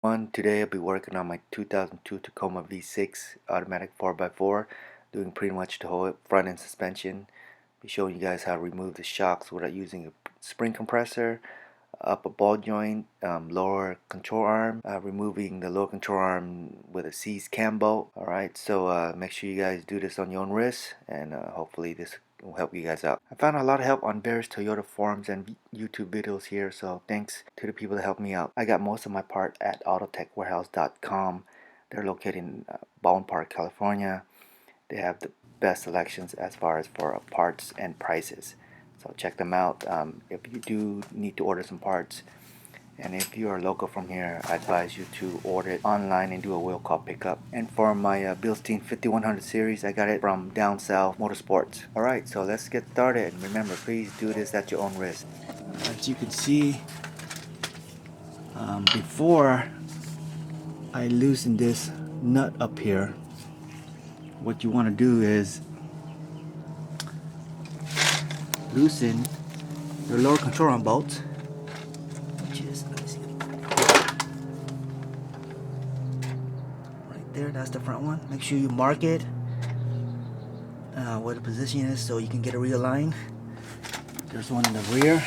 Today I'll be working on my 2002 Tacoma V6 automatic 4x4, doing pretty much the whole front end suspension. Be showing you guys how to remove the shocks without using a spring compressor, upper ball joint, lower control arm, removing the lower control arm with a seized cam bolt. Alright, so make sure you guys do this on your own risk, and hopefully this will help you guys out. I found a lot of help on various Toyota forums and YouTube videos here, so thanks to the people that helped me out. I got most of my part at Autotechwaehouse.com. They're located in Baldwin Park, California. They have the best selections as far as for parts and prices, so check them out. If you do need to order some parts, and if you are local from here, I advise you to order it online and do a will call pickup. And for my Bilstein 5100 series, I got it from DownSouth Motorsports. Alright, so let's get started. And remember, please do this at your own risk. As you can see, before I loosen this nut up here, what you want to do is loosen your lower control arm bolts, which is, let me see, right there. That's the front one. Make sure you mark it where the position is so you can get it realigned. There's one in the rear.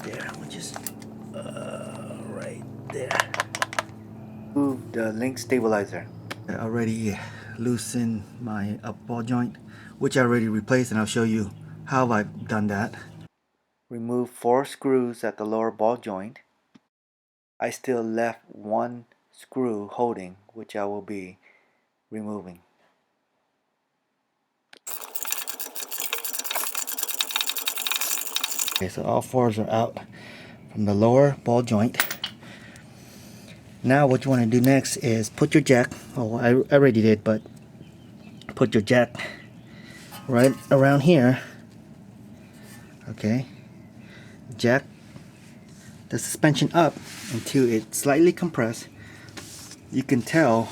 There, which is right there. Move the link stabilizer. I already loosened my up ball joint, which I already replaced, and I'll show you how I've done that. Remove 4 screws at the lower ball joint. I still left 1 screw holding, which I will be removing. Okay, so all 4s are out from the lower ball joint. Now what you want to do next is put your jack, I already did, but put your jack right around here. Okay, jack the suspension up until it's slightly compressed. You can tell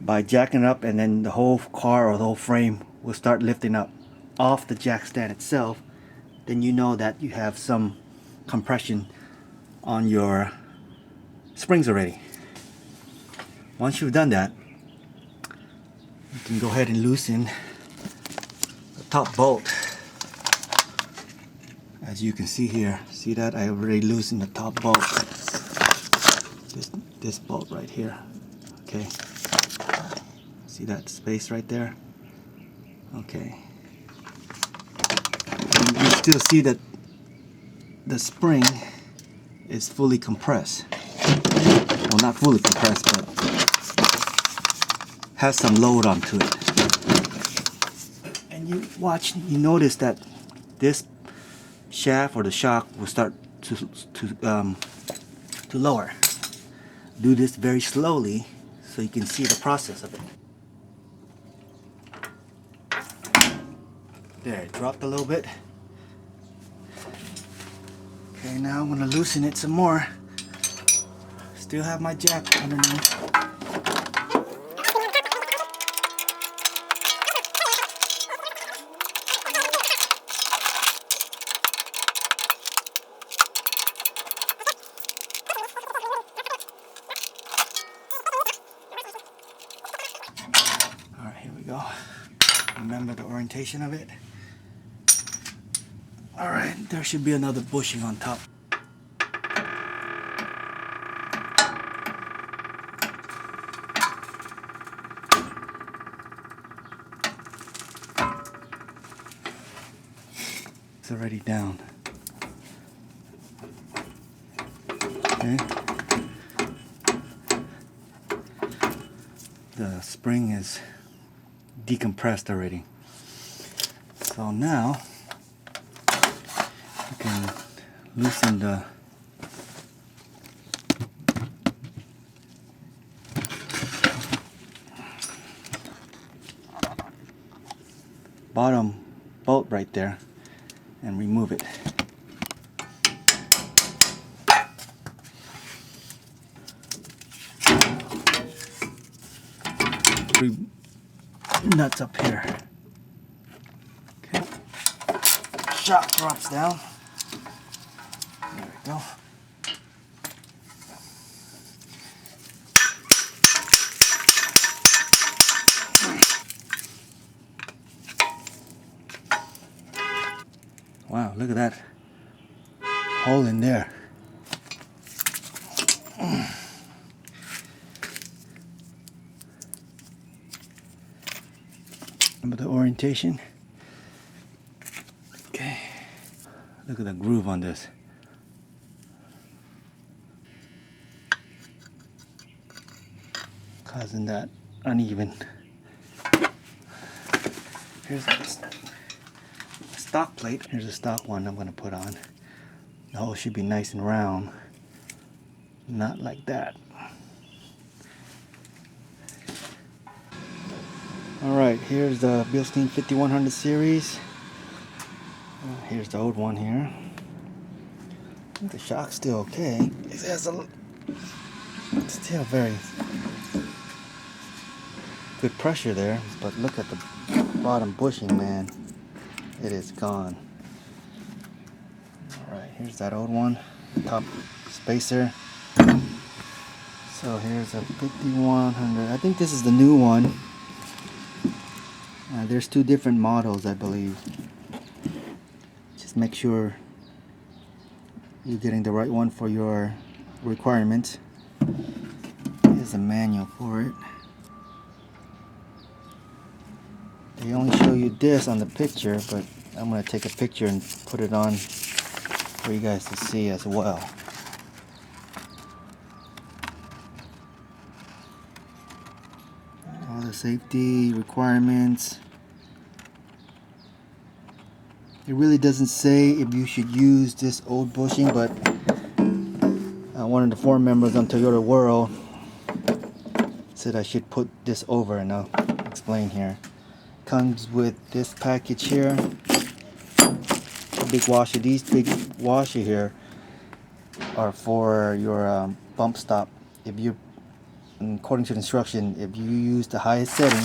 by jacking up, and then the whole car or the whole frame will start lifting up off the jack stand itself. Then you know that you have some compression on your springs already. Once you've done that, you can go ahead and loosen the top bolt. As you can see here, see that I already loosened the top bolt. This bolt right here. Okay, see that space right there? Okay, and you still see that the spring is fully compressed. Well, not fully compressed, but has some load onto it. And you notice that this shaft or the shock will start to lower. Do this very slowly so you can see the process of it. There, it dropped a little bit. Okay, now I'm gonna loosen it some more. Still have my jack underneath. Alright, here we go. Remember the orientation of it. Alright, there should be another bushing on top. It's already down. Okay. The spring is decompressed already. So now you can loosen the bottom bolt right there and remove it. Three nuts up here. Okay. Shock drops down. There we go. Wow, look at that hole in there. Remember the orientation? Okay. Look at the groove on this. Causing that uneven. Here's a stock plate. Here's a stock one I'm going to put on. The hole should be nice and round. Not like that. Alright, here's the Bilstein 5100 series. Here's the old one here. I think the shock's still okay. It has still very good pressure there, but look at the bottom bushing, man. It is gone. Alright, here's that old one. Top spacer. So here's a 5100. I think this is the new one. There's two different models, I believe. Just make sure you're getting the right one for your requirements. Here's a manual for it. They only show you this on the picture, but I'm going to take a picture and put it on for you guys to see as well. All the safety requirements. It really doesn't say if you should use this old bushing, but one of the forum members on Toyota World said I should put this over, and I'll explain here. Comes with this package here. A big washer. These big washer here are for your bump stop. If you, according to the instruction, if you use the highest setting,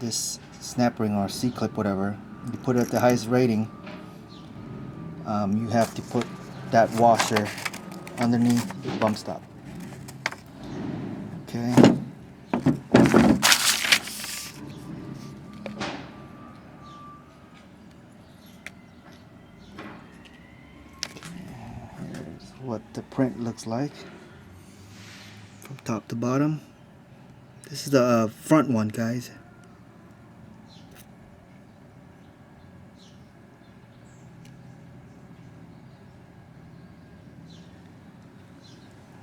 this snap ring or C-clip, whatever, you put it at the highest rating, you have to put that washer underneath the bump stop. Okay. Here's what the print looks like from top to bottom. This is the front one, guys.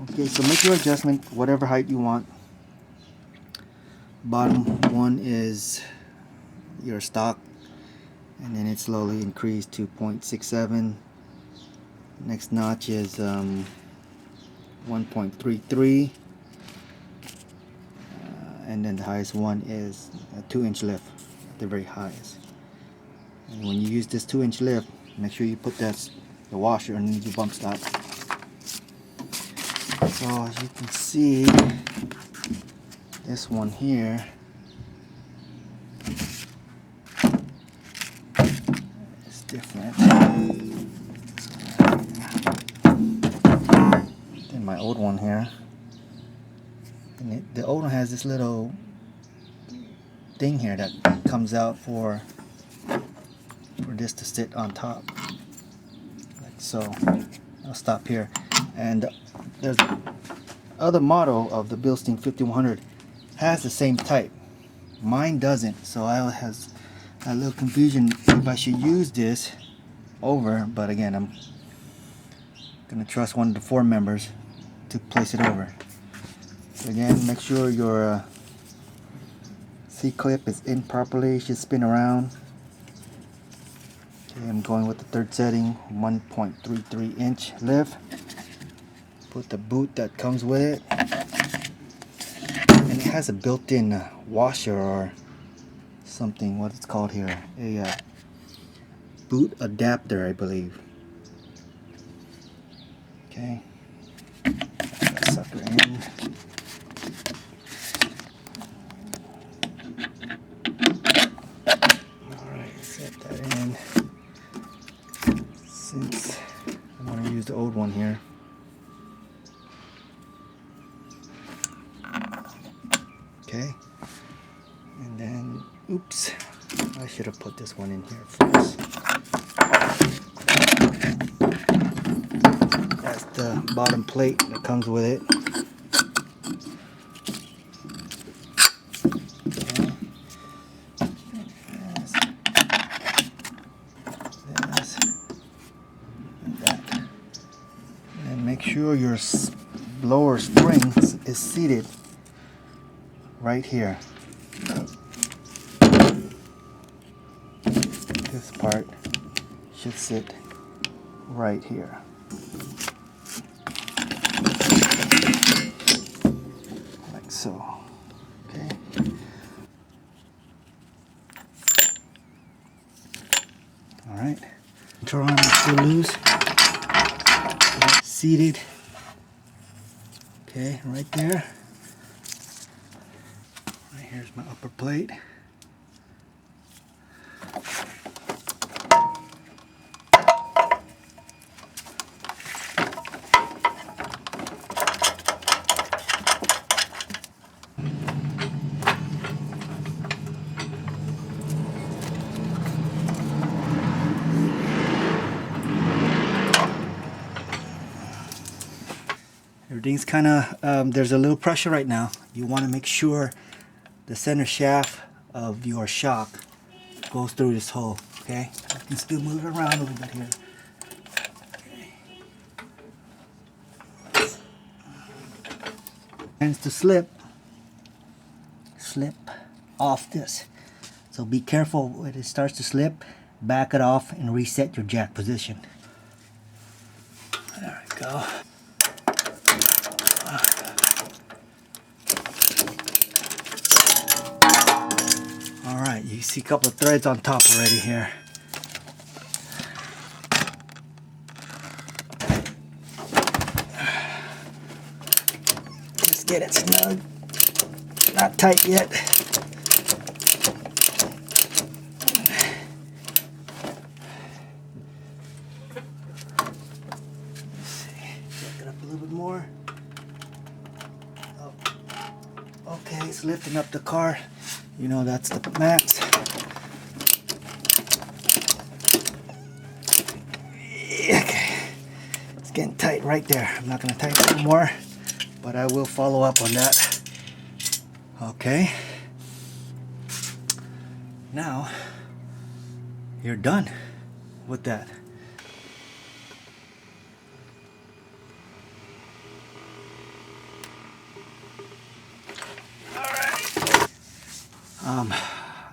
Okay, so make your adjustment whatever height you want. Bottom one is your stock, and then it slowly increased to 0.67. Next notch is 1.33, and then the highest one is a 2-inch lift at the very highest. And when you use this 2-inch lift, make sure you put the washer underneath your bump stop. So as you can see, this one here is different than my old one here. And the old one has this little thing here that comes out for this to sit on top, like so. I'll stop here. And there's other model of the Bilstein 5100 has the same type. Mine doesn't, so I has a little confusion if I should use this over, but again, I'm gonna trust one of the forum members to place it over. So again, make sure your C-clip is in properly. It should spin around. Okay, I'm going with the third setting, 1.33 inch lift. Put the boot that comes with it, and it has a built-in washer or something, what it's called here, a boot adapter, I believe. Okay, that sucker in. Alright, set that in. Since use the old one here. Okay, and then, oops, I should have put this one in here first. That's the bottom plate that comes with it. Make sure your blower spring is seated right here. This part should sit right here. Like so. Okay. Alright. Control arm is still loose. Seated. Okay, right there. Right here's my upper plate. Everything's kind of, there's a little pressure right now. You want to make sure the center shaft of your shock goes through this hole, okay? I can still move it around a little bit here. Okay. Tends to slip off this. So be careful when it starts to slip, back it off and reset your jack position. There we go. Alright, you see a couple of threads on top already here. Just get it snug. Not tight yet. Let's see. Back it up a little bit more. Oh. Okay, it's lifting up the car. You know that's the max. Okay, it's getting tight right there. I'm not going to tighten it anymore, but I will follow up on that. Okay. Now, you're done with that.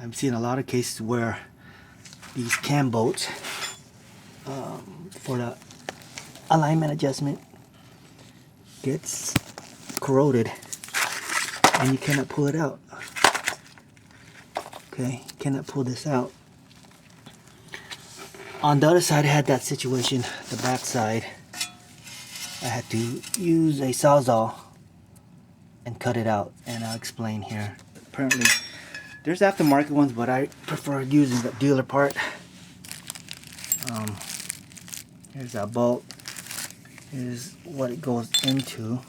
I'm seeing a lot of cases where these cam bolts for the alignment adjustment gets corroded and you cannot pull it out. Okay, you cannot pull this out. On the other side I had that situation, the back side. I had to use a sawzall and cut it out, and I'll explain here. Apparently there's aftermarket ones, but I prefer using the dealer part. Here's that bolt. Here's what it goes into.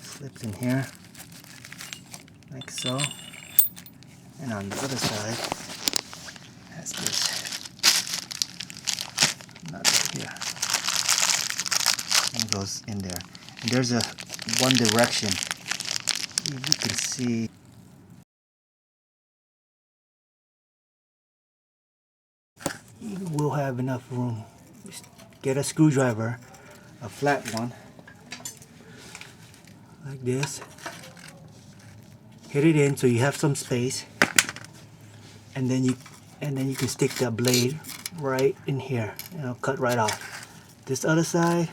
Slips in here, like so. And on the other side, has this nut right here. And it goes in there. And there's a one direction. You can see. You will have enough room. Just get a screwdriver, a flat one, like this. Hit it in so you have some space, and then you can stick that blade right in here. It'll cut right off. This other side,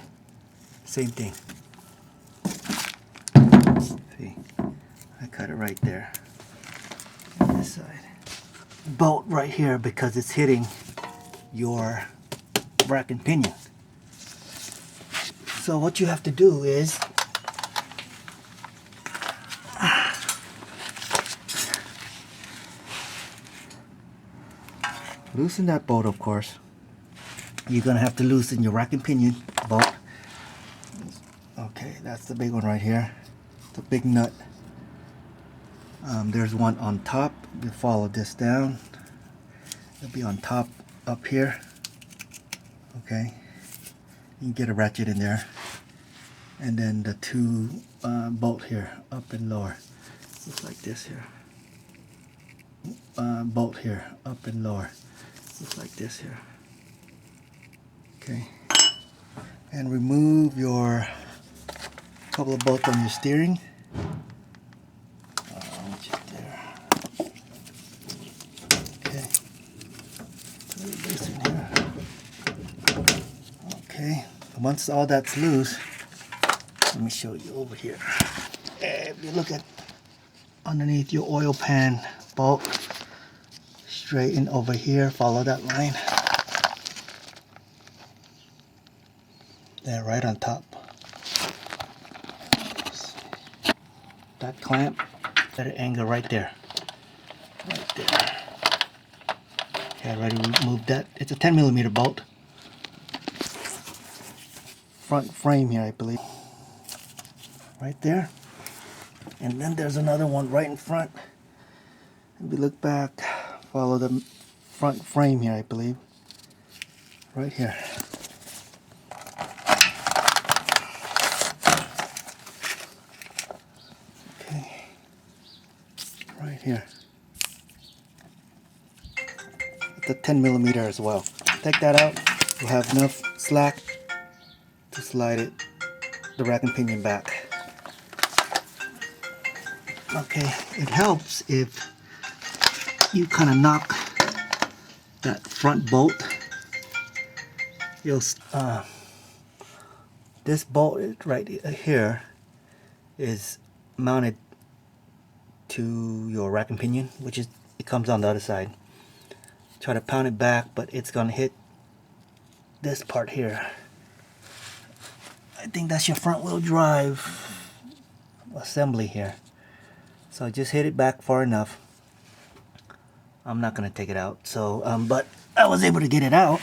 same thing. See, I cut it right there. On this side, bolt right here because it's hitting your rack and pinion. So what you have to do is loosen that bolt, of course. you're gonna have to loosen your rack and pinion bolt. Okay, that's the big one right here. The big nut. There's one on top. You follow this down. It'll be on top up here. Okay, you can get a ratchet in there, and then the two bolt here, up and lower, just like this here. Bolt here, up and lower, just like this here. Okay, and remove your couple of bolts on your steering. There. Okay, put this in here. Okay, once all that's loose, let me show you over here. If you look at underneath your oil pan bolt, straighten over here, follow that line. There, right on top. That clamp, that angle right there. Right there. Okay, I already removed that. It's a 10mm bolt. Front frame here, I believe. Right there. And then there's another one right in front. If we look back, follow the front frame here, I believe. Right here. Okay. Right here. It's a 10mm as well. Take that out. You'll have enough slack to slide it, the rack and pinion back. Okay, it helps if you kind of knock that front bolt. You'll this bolt right here is mounted to your rack and pinion, which is, it comes on the other side. Try to pound it back, but it's gonna hit this part here. I think that's your front wheel drive assembly here. So just hit it back far enough. I'm not gonna take it out, so but I was able to get it out.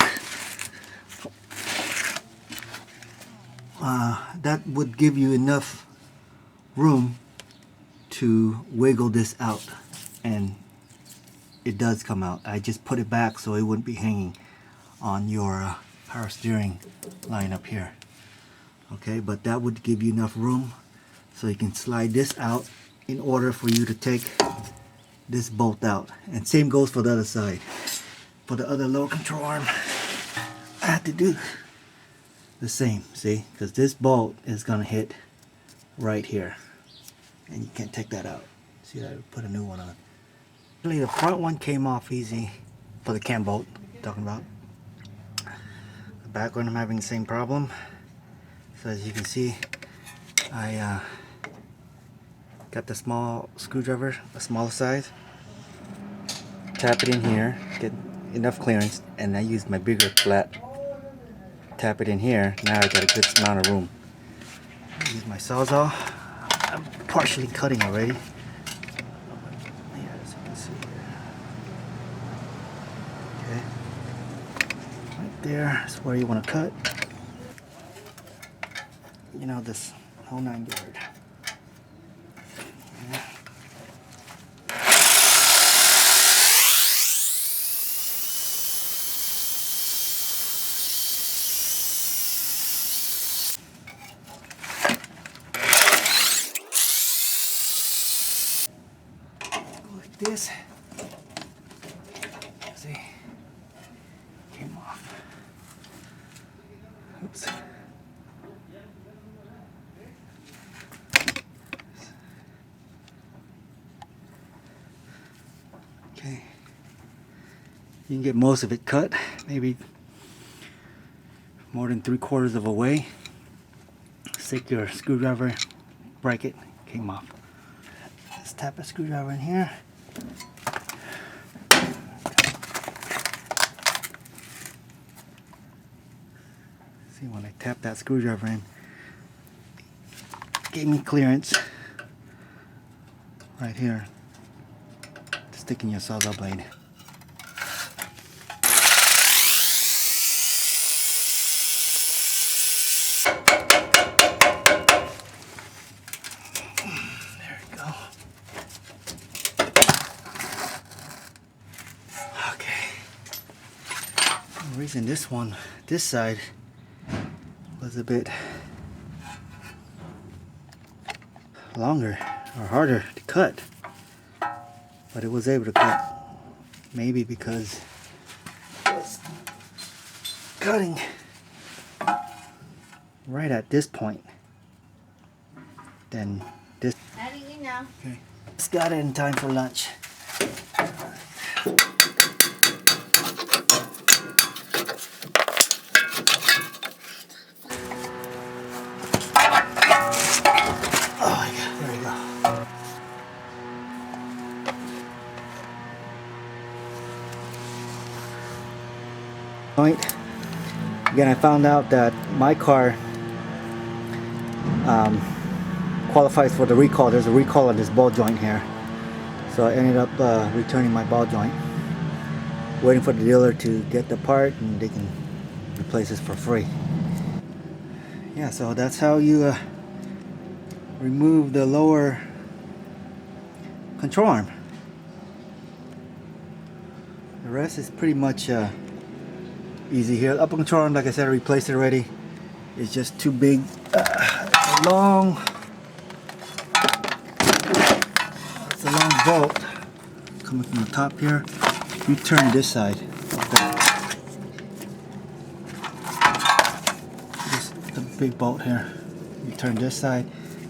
That would give you enough room to wiggle this out, and it does come out. I just put it back so it wouldn't be hanging on your power steering line up here. Okay, but that would give you enough room so you can slide this out in order for you to take this bolt out. And same goes for the other side. For the other lower control arm, I have to do the same, see? Because this bolt is gonna hit right here, and you can't take that out. See, I put a new one on. Really, the front one came off easy for the cam bolt I'm talking about. The back one, I'm having the same problem. So as you can see, I got the small screwdriver, a smaller size. Tap it in here, get enough clearance, and I use my bigger flat. Tap it in here. Now I got a good amount of room. Use my Sawzall. I'm partially cutting already. Yeah, as you can see here. Okay. Right there is where you want to cut. You know, this whole 9 yard. Yeah. This, see, came off. Oops. Okay, you can get most of it cut, maybe more than 3/4 of a way. Stick your screwdriver, break it, came off. Let's tap a screwdriver in here. See, when I tap that screwdriver in, gave me clearance right here to stick in your Sawzall blade. There we go. Okay. For the reason this side was a bit longer or harder to cut, but it was able to cut. Maybe because it was cutting right at this point. Then this. Okay. Just got it in time for lunch. Oh yeah, there we go. Point. Again, I found out that my car qualifies for the recall. There's a recall on this ball joint here, so I ended up returning my ball joint, waiting for the dealer to get the part and they can replace this for free. Yeah, so that's how you remove the lower control arm. The rest is pretty much easy here. The upper control arm, like I said, I replaced it already. It's just too big. It's a long bolt coming from the top here. You turn this side. Just the big bolt here. You turn this side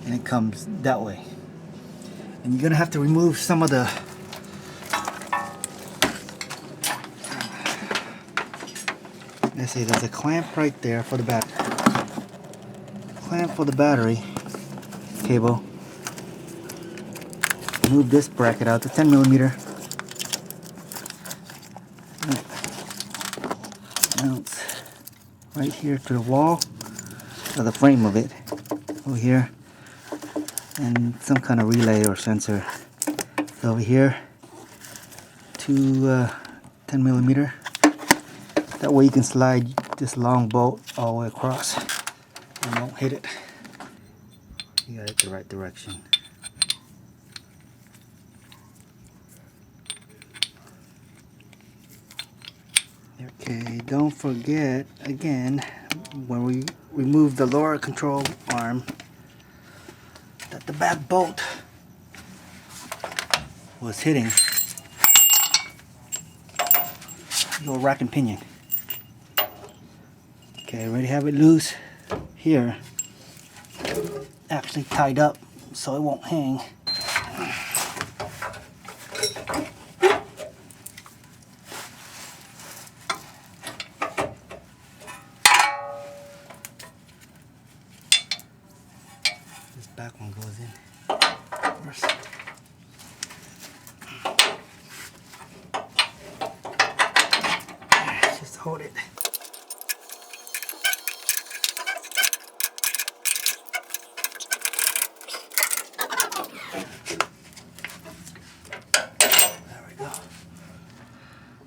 and it comes that way. And you're gonna have to remove some of the let's see, there's a clamp right there for the battery. Clamp for the battery cable. Move this bracket out to 10mm. Mounts right here to the wall, or the frame of it, over here, and some kind of relay or sensor over here to 10mm. That way you can slide this long bolt all the way across and won't hit it. You got it the right direction. Okay, don't forget again when we remove the lower control arm that the back bolt was hitting your rack and pinion. Okay, already have it loose here, actually tied up so it won't hang. This back one goes in first. Just hold it.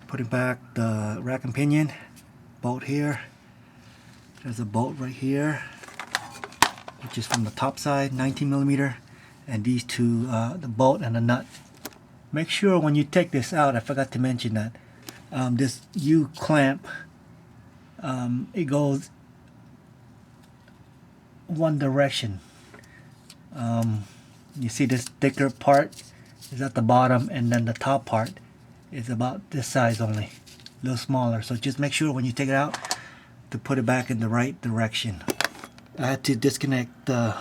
Putting back the rack and pinion, bolt here. There's a bolt right here, which is from the top side, 19mm, and these two, the bolt and the nut. Make sure when you take this out, I forgot to mention that this U clamp, it goes one direction. You see this thicker part is at the bottom, and then the top part is about this size only, a little smaller. So just make sure when you take it out to put it back in the right direction. I had to disconnect the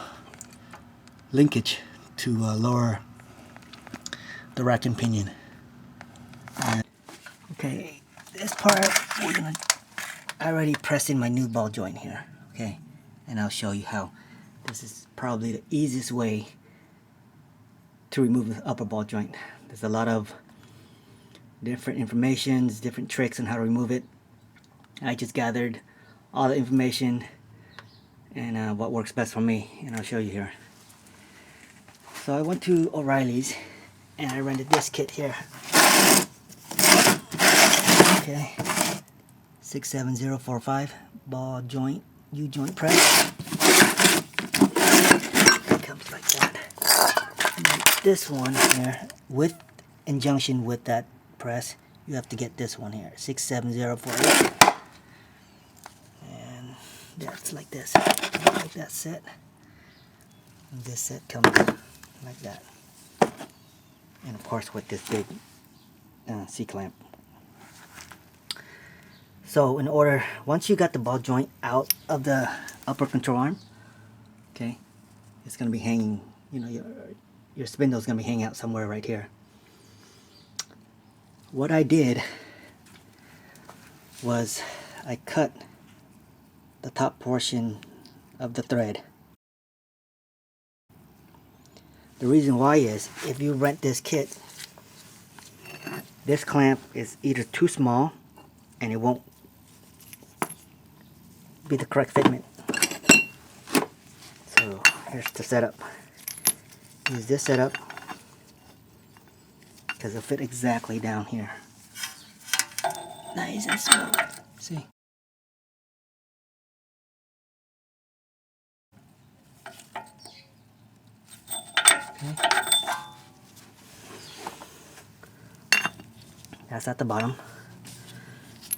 linkage to lower the rack and pinion. Okay, this part I already pressed in my new ball joint here. Okay, and I'll show you how. This is probably the easiest way to remove the upper ball joint. There's a lot of different informations, different tricks on how to remove it. I just gathered all the information and what works best for me, and I'll show you here. So I went to O'Reilly's and I rented this kit here. Okay, 67045 ball joint U-joint press. It comes like that. And then this one here, with injunction with that press, you have to get this one here, 67048. And that's like this, like that set. And this set comes like that. And of course with this big C-clamp. So in order, once you got the ball joint out of the upper control arm, okay, it's going to be hanging, you know, your spindle is going to be hanging out somewhere right here. What I did was I cut the top portion of the thread. The reason why is, if you rent this kit, this clamp is either too small and it won't be the correct fitment. So here's the setup. Use this setup because it'll fit exactly down here. Nice and smooth. See? Okay. That's at the bottom.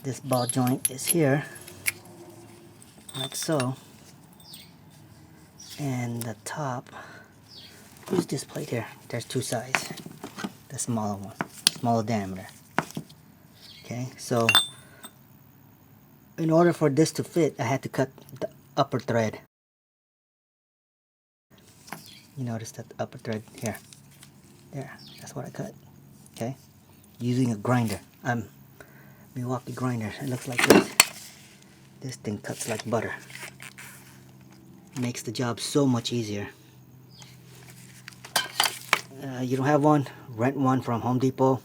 This ball joint is here, like so. And the top, use this plate here. There's two sides. The smaller one, smaller diameter. Okay, so in order for this to fit, I had to cut the upper thread. You notice that upper thread here. There, that's what I cut. Okay, using a grinder. Milwaukee grinder. It looks like this. This thing cuts like butter. Makes the job so much easier. You don't have one, rent one from Home Depot.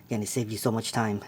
Again, it saves you so much time.